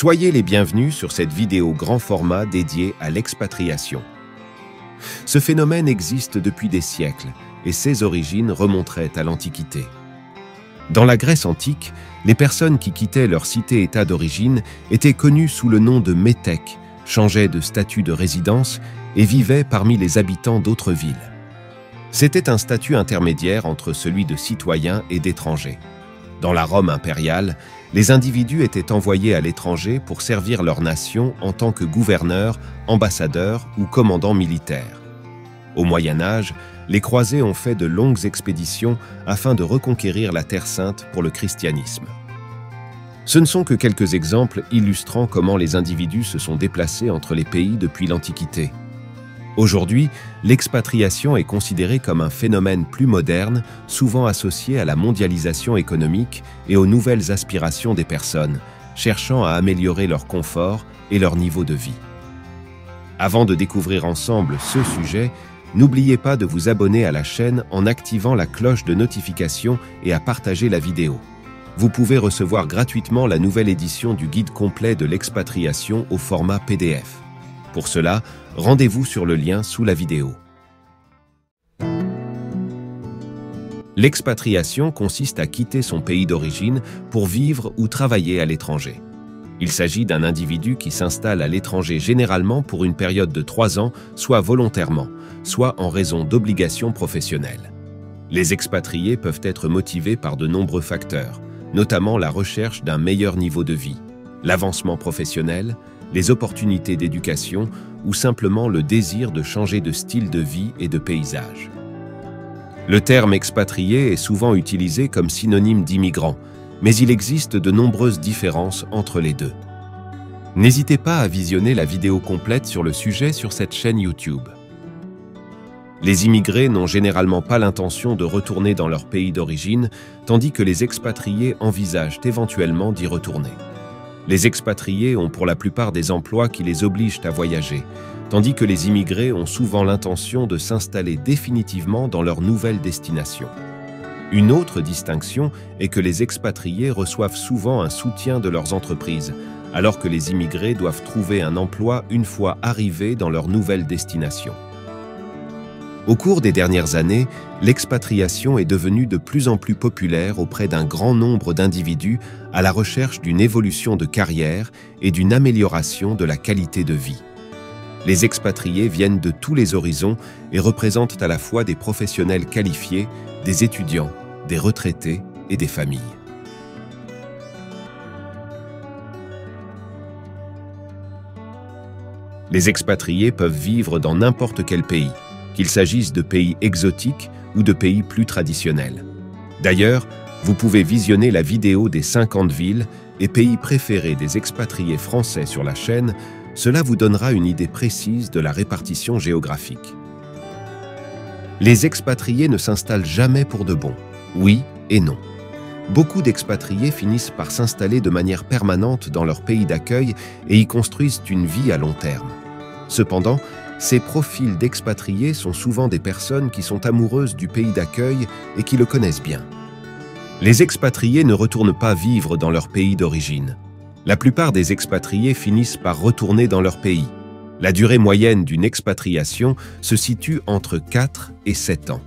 Soyez les bienvenus sur cette vidéo grand format dédiée à l'expatriation. Ce phénomène existe depuis des siècles et ses origines remonteraient à l'Antiquité. Dans la Grèce antique, les personnes qui quittaient leur cité-état d'origine étaient connues sous le nom de métèques, changeaient de statut de résidence et vivaient parmi les habitants d'autres villes. C'était un statut intermédiaire entre celui de citoyen et d'étranger. Dans la Rome impériale, les individus étaient envoyés à l'étranger pour servir leur nation en tant que gouverneurs, ambassadeurs ou commandants militaires. Au Moyen Âge, les croisés ont fait de longues expéditions afin de reconquérir la Terre Sainte pour le christianisme. Ce ne sont que quelques exemples illustrant comment les individus se sont déplacés entre les pays depuis l'Antiquité. Aujourd'hui, l'expatriation est considérée comme un phénomène plus moderne, souvent associé à la mondialisation économique et aux nouvelles aspirations des personnes, cherchant à améliorer leur confort et leur niveau de vie. Avant de découvrir ensemble ce sujet, n'oubliez pas de vous abonner à la chaîne en activant la cloche de notification et à partager la vidéo. Vous pouvez recevoir gratuitement la nouvelle édition du guide complet de l'expatriation au format PDF. Pour cela, rendez-vous sur le lien sous la vidéo. L'expatriation consiste à quitter son pays d'origine pour vivre ou travailler à l'étranger. Il s'agit d'un individu qui s'installe à l'étranger généralement pour une période de 3 ans, soit volontairement, soit en raison d'obligations professionnelles. Les expatriés peuvent être motivés par de nombreux facteurs, notamment la recherche d'un meilleur niveau de vie, l'avancement professionnel, les opportunités d'éducation ou simplement le désir de changer de style de vie et de paysage. Le terme expatrié est souvent utilisé comme synonyme d'immigrant, mais il existe de nombreuses différences entre les deux. N'hésitez pas à visionner la vidéo complète sur le sujet sur cette chaîne YouTube. Les immigrés n'ont généralement pas l'intention de retourner dans leur pays d'origine, tandis que les expatriés envisagent éventuellement d'y retourner. Les expatriés ont pour la plupart des emplois qui les obligent à voyager, tandis que les immigrés ont souvent l'intention de s'installer définitivement dans leur nouvelle destination. Une autre distinction est que les expatriés reçoivent souvent un soutien de leurs entreprises, alors que les immigrés doivent trouver un emploi une fois arrivés dans leur nouvelle destination. Au cours des dernières années, l'expatriation est devenue de plus en plus populaire auprès d'un grand nombre d'individus à la recherche d'une évolution de carrière et d'une amélioration de la qualité de vie. Les expatriés viennent de tous les horizons et représentent à la fois des professionnels qualifiés, des étudiants, des retraités et des familles. Les expatriés peuvent vivre dans n'importe quel pays, qu'il s'agisse de pays exotiques ou de pays plus traditionnels. D'ailleurs, vous pouvez visionner la vidéo des 50 villes et pays préférés des expatriés français sur la chaîne, cela vous donnera une idée précise de la répartition géographique. Les expatriés ne s'installent jamais pour de bon, oui et non. Beaucoup d'expatriés finissent par s'installer de manière permanente dans leur pays d'accueil et y construisent une vie à long terme. Cependant, ces profils d'expatriés sont souvent des personnes qui sont amoureuses du pays d'accueil et qui le connaissent bien. Les expatriés ne retournent pas vivre dans leur pays d'origine. La plupart des expatriés finissent par retourner dans leur pays. La durée moyenne d'une expatriation se situe entre 4 et 7 ans.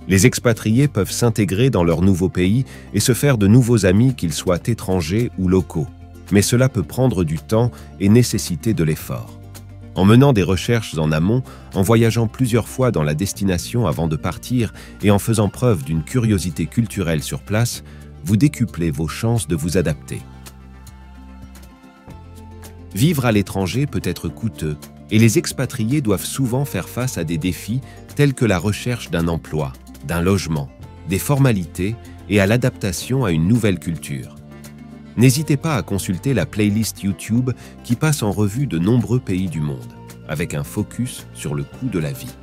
Les expatriés peuvent s'intégrer dans leur nouveau pays et se faire de nouveaux amis, qu'ils soient étrangers ou locaux. Mais cela peut prendre du temps et nécessiter de l'effort. En menant des recherches en amont, en voyageant plusieurs fois dans la destination avant de partir et en faisant preuve d'une curiosité culturelle sur place, vous décuplez vos chances de vous adapter. Vivre à l'étranger peut être coûteux et les expatriés doivent souvent faire face à des défis tels que la recherche d'un emploi, d'un logement, des formalités et à l'adaptation à une nouvelle culture. N'hésitez pas à consulter la playlist YouTube qui passe en revue de nombreux pays du monde, avec un focus sur le coût de la vie.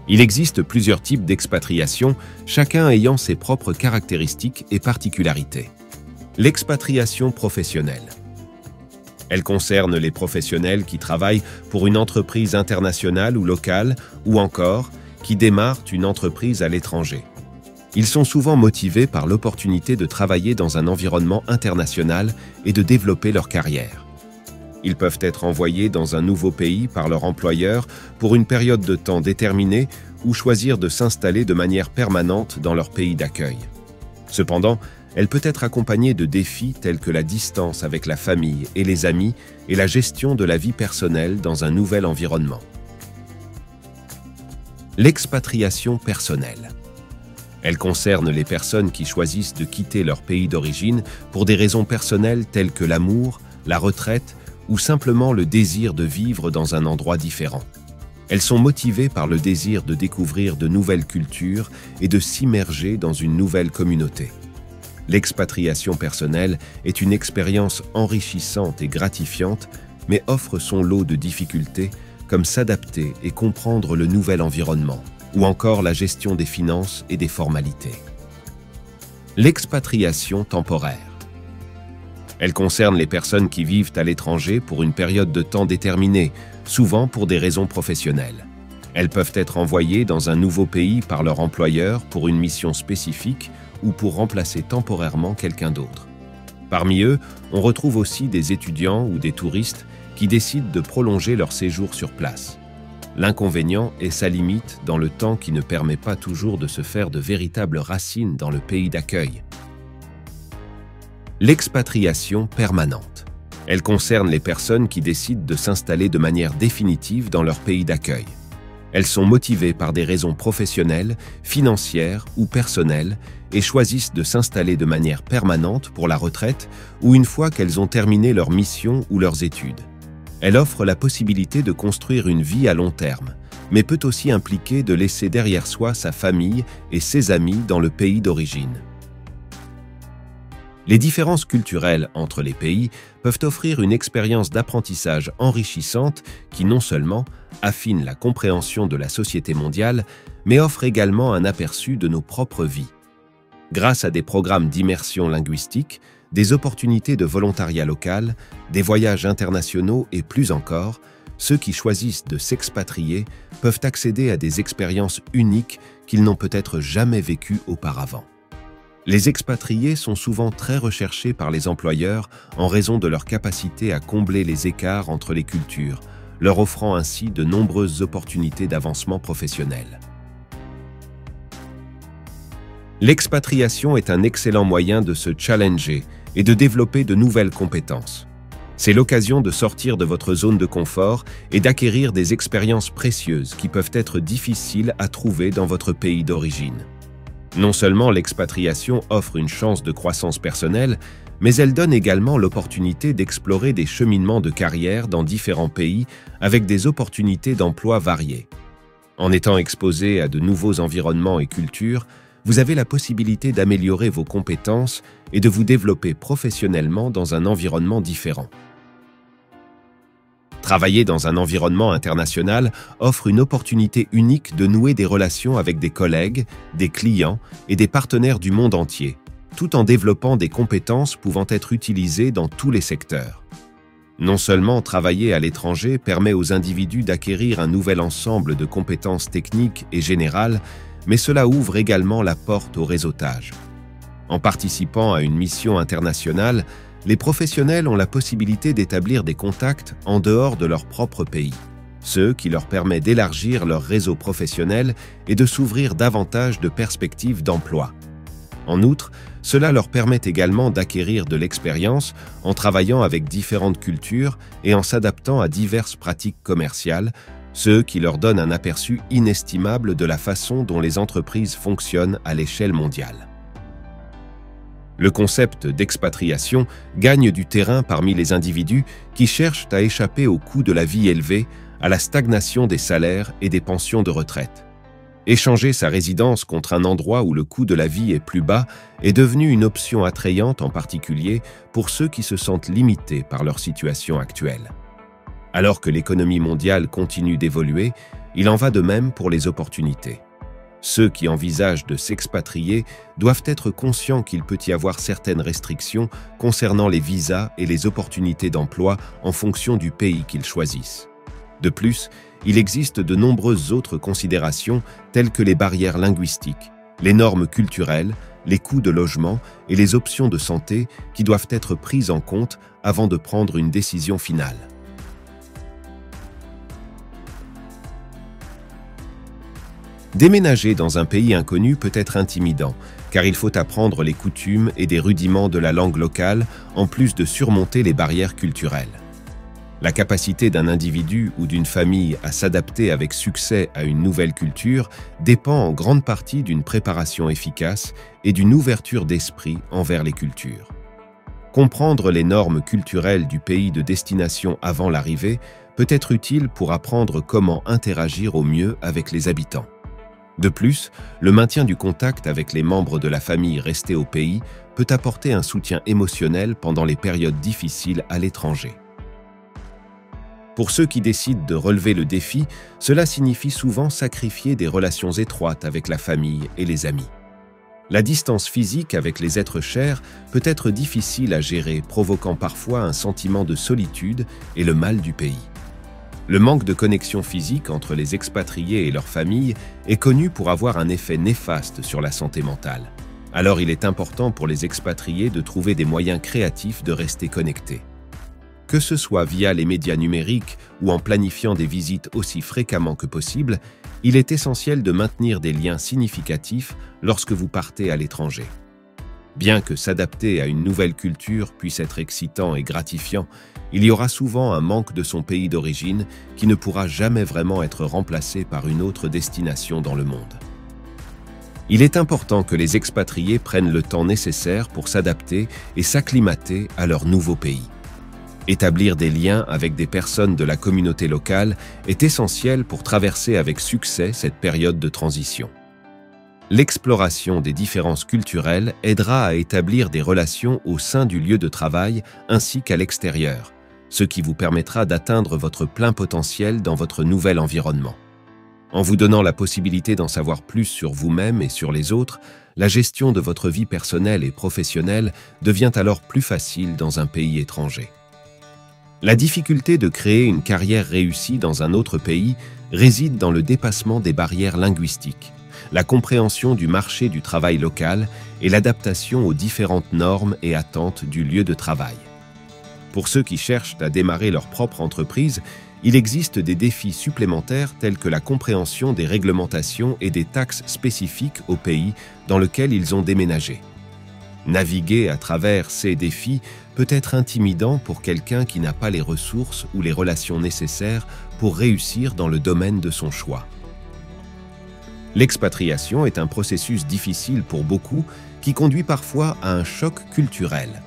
Il existe plusieurs types d'expatriation, chacun ayant ses propres caractéristiques et particularités. L'expatriation professionnelle. Elle concerne les professionnels qui travaillent pour une entreprise internationale ou locale, ou encore qui démarrent une entreprise à l'étranger. Ils sont souvent motivés par l'opportunité de travailler dans un environnement international et de développer leur carrière. Ils peuvent être envoyés dans un nouveau pays par leur employeur pour une période de temps déterminée ou choisir de s'installer de manière permanente dans leur pays d'accueil. Cependant, elle peut être accompagnée de défis tels que la distance avec la famille et les amis et la gestion de la vie personnelle dans un nouvel environnement. L'expatriation personnelle. Elle concerne les personnes qui choisissent de quitter leur pays d'origine pour des raisons personnelles telles que l'amour, la retraite ou simplement le désir de vivre dans un endroit différent. Elles sont motivées par le désir de découvrir de nouvelles cultures et de s'immerger dans une nouvelle communauté. L'expatriation personnelle est une expérience enrichissante et gratifiante, mais offre son lot de difficultés comme s'adapter et comprendre le nouvel environnement, ou encore la gestion des finances et des formalités. L'expatriation temporaire. Elle concerne les personnes qui vivent à l'étranger pour une période de temps déterminée, souvent pour des raisons professionnelles. Elles peuvent être envoyées dans un nouveau pays par leur employeur pour une mission spécifique ou pour remplacer temporairement quelqu'un d'autre. Parmi eux, on retrouve aussi des étudiants ou des touristes qui décident de prolonger leur séjour sur place. L'inconvénient est sa limite dans le temps qui ne permet pas toujours de se faire de véritables racines dans le pays d'accueil. L'expatriation permanente. Elle concerne les personnes qui décident de s'installer de manière définitive dans leur pays d'accueil. Elles sont motivées par des raisons professionnelles, financières ou personnelles et choisissent de s'installer de manière permanente pour la retraite ou une fois qu'elles ont terminé leur mission ou leurs études. Elle offre la possibilité de construire une vie à long terme, mais peut aussi impliquer de laisser derrière soi sa famille et ses amis dans le pays d'origine. Les différences culturelles entre les pays peuvent offrir une expérience d'apprentissage enrichissante qui non seulement affine la compréhension de la société mondiale, mais offre également un aperçu de nos propres vies. Grâce à des programmes d'immersion linguistique, des opportunités de volontariat local, des voyages internationaux et plus encore, ceux qui choisissent de s'expatrier peuvent accéder à des expériences uniques qu'ils n'ont peut-être jamais vécues auparavant. Les expatriés sont souvent très recherchés par les employeurs en raison de leur capacité à combler les écarts entre les cultures, leur offrant ainsi de nombreuses opportunités d'avancement professionnel. L'expatriation est un excellent moyen de se challenger et de développer de nouvelles compétences. C'est l'occasion de sortir de votre zone de confort et d'acquérir des expériences précieuses qui peuvent être difficiles à trouver dans votre pays d'origine. Non seulement l'expatriation offre une chance de croissance personnelle, mais elle donne également l'opportunité d'explorer des cheminements de carrière dans différents pays avec des opportunités d'emploi variées. En étant exposé à de nouveaux environnements et cultures, vous avez la possibilité d'améliorer vos compétences et de vous développer professionnellement dans un environnement différent. Travailler dans un environnement international offre une opportunité unique de nouer des relations avec des collègues, des clients et des partenaires du monde entier, tout en développant des compétences pouvant être utilisées dans tous les secteurs. Non seulement travailler à l'étranger permet aux individus d'acquérir un nouvel ensemble de compétences techniques et générales, mais cela ouvre également la porte au réseautage. En participant à une mission internationale, les professionnels ont la possibilité d'établir des contacts en dehors de leur propre pays, ce qui leur permet d'élargir leur réseau professionnel et de s'ouvrir davantage de perspectives d'emploi. En outre, cela leur permet également d'acquérir de l'expérience en travaillant avec différentes cultures et en s'adaptant à diverses pratiques commerciales, ce qui leur donne un aperçu inestimable de la façon dont les entreprises fonctionnent à l'échelle mondiale. Le concept d'expatriation gagne du terrain parmi les individus qui cherchent à échapper au coût de la vie élevé, à la stagnation des salaires et des pensions de retraite. Échanger sa résidence contre un endroit où le coût de la vie est plus bas est devenu une option attrayante en particulier pour ceux qui se sentent limités par leur situation actuelle. Alors que l'économie mondiale continue d'évoluer, il en va de même pour les opportunités. Ceux qui envisagent de s'expatrier doivent être conscients qu'il peut y avoir certaines restrictions concernant les visas et les opportunités d'emploi en fonction du pays qu'ils choisissent. De plus, il existe de nombreuses autres considérations telles que les barrières linguistiques, les normes culturelles, les coûts de logement et les options de santé qui doivent être prises en compte avant de prendre une décision finale. Déménager dans un pays inconnu peut être intimidant, car il faut apprendre les coutumes et des rudiments de la langue locale, en plus de surmonter les barrières culturelles. La capacité d'un individu ou d'une famille à s'adapter avec succès à une nouvelle culture dépend en grande partie d'une préparation efficace et d'une ouverture d'esprit envers les cultures. Comprendre les normes culturelles du pays de destination avant l'arrivée peut être utile pour apprendre comment interagir au mieux avec les habitants. De plus, le maintien du contact avec les membres de la famille restés au pays peut apporter un soutien émotionnel pendant les périodes difficiles à l'étranger. Pour ceux qui décident de relever le défi, cela signifie souvent sacrifier des relations étroites avec la famille et les amis. La distance physique avec les êtres chers peut être difficile à gérer, provoquant parfois un sentiment de solitude et le mal du pays. Le manque de connexion physique entre les expatriés et leurs familles est connu pour avoir un effet néfaste sur la santé mentale. Alors il est important pour les expatriés de trouver des moyens créatifs de rester connectés. Que ce soit via les médias numériques ou en planifiant des visites aussi fréquemment que possible, il est essentiel de maintenir des liens significatifs lorsque vous partez à l'étranger. Bien que s'adapter à une nouvelle culture puisse être excitant et gratifiant, il y aura souvent un manque de son pays d'origine qui ne pourra jamais vraiment être remplacé par une autre destination dans le monde. Il est important que les expatriés prennent le temps nécessaire pour s'adapter et s'acclimater à leur nouveau pays. Établir des liens avec des personnes de la communauté locale est essentiel pour traverser avec succès cette période de transition. L'exploration des différences culturelles aidera à établir des relations au sein du lieu de travail ainsi qu'à l'extérieur, ce qui vous permettra d'atteindre votre plein potentiel dans votre nouvel environnement. En vous donnant la possibilité d'en savoir plus sur vous-même et sur les autres, la gestion de votre vie personnelle et professionnelle devient alors plus facile dans un pays étranger. La difficulté de créer une carrière réussie dans un autre pays réside dans le dépassement des barrières linguistiques, la compréhension du marché du travail local et l'adaptation aux différentes normes et attentes du lieu de travail. Pour ceux qui cherchent à démarrer leur propre entreprise, il existe des défis supplémentaires tels que la compréhension des réglementations et des taxes spécifiques au pays dans lequel ils ont déménagé. Naviguer à travers ces défis peut être intimidant pour quelqu'un qui n'a pas les ressources ou les relations nécessaires pour réussir dans le domaine de son choix. L'expatriation est un processus difficile pour beaucoup qui conduit parfois à un choc culturel.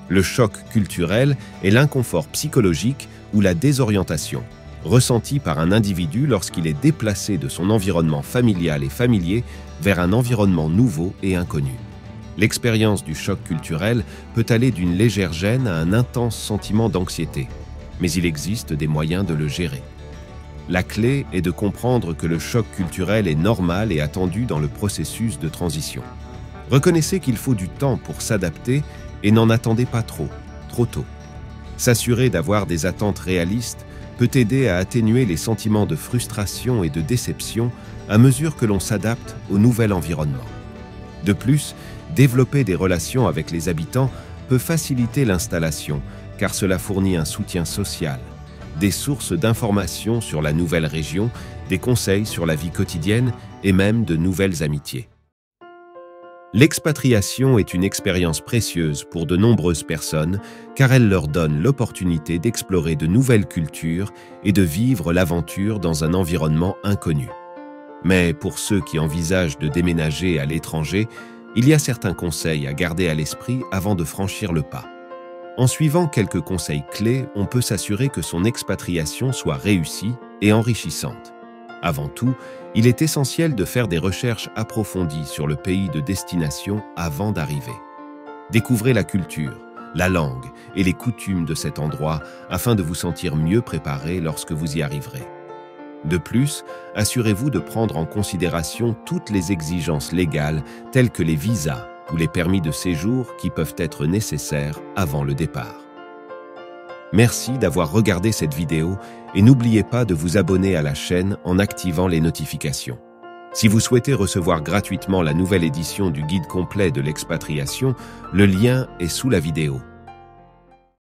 Le choc culturel est l'inconfort psychologique ou la désorientation, ressenti par un individu lorsqu'il est déplacé de son environnement familial et familier vers un environnement nouveau et inconnu. L'expérience du choc culturel peut aller d'une légère gêne à un intense sentiment d'anxiété, mais il existe des moyens de le gérer. La clé est de comprendre que le choc culturel est normal et attendu dans le processus de transition. Reconnaissez qu'il faut du temps pour s'adapter et n'en attendez pas trop tôt. S'assurer d'avoir des attentes réalistes peut aider à atténuer les sentiments de frustration et de déception à mesure que l'on s'adapte au nouvel environnement. De plus, développer des relations avec les habitants peut faciliter l'installation, car cela fournit un soutien social, des sources d'informations sur la nouvelle région, des conseils sur la vie quotidienne et même de nouvelles amitiés. L'expatriation est une expérience précieuse pour de nombreuses personnes car elle leur donne l'opportunité d'explorer de nouvelles cultures et de vivre l'aventure dans un environnement inconnu. Mais pour ceux qui envisagent de déménager à l'étranger, il y a certains conseils à garder à l'esprit avant de franchir le pas. En suivant quelques conseils clés, on peut s'assurer que son expatriation soit réussie et enrichissante. Avant tout, il est essentiel de faire des recherches approfondies sur le pays de destination avant d'arriver. Découvrez la culture, la langue et les coutumes de cet endroit afin de vous sentir mieux préparé lorsque vous y arriverez. De plus, assurez-vous de prendre en considération toutes les exigences légales telles que les visas ou les permis de séjour qui peuvent être nécessaires avant le départ. Merci d'avoir regardé cette vidéo et n'oubliez pas de vous abonner à la chaîne en activant les notifications. Si vous souhaitez recevoir gratuitement la nouvelle édition du guide complet de l'expatriation, le lien est sous la vidéo.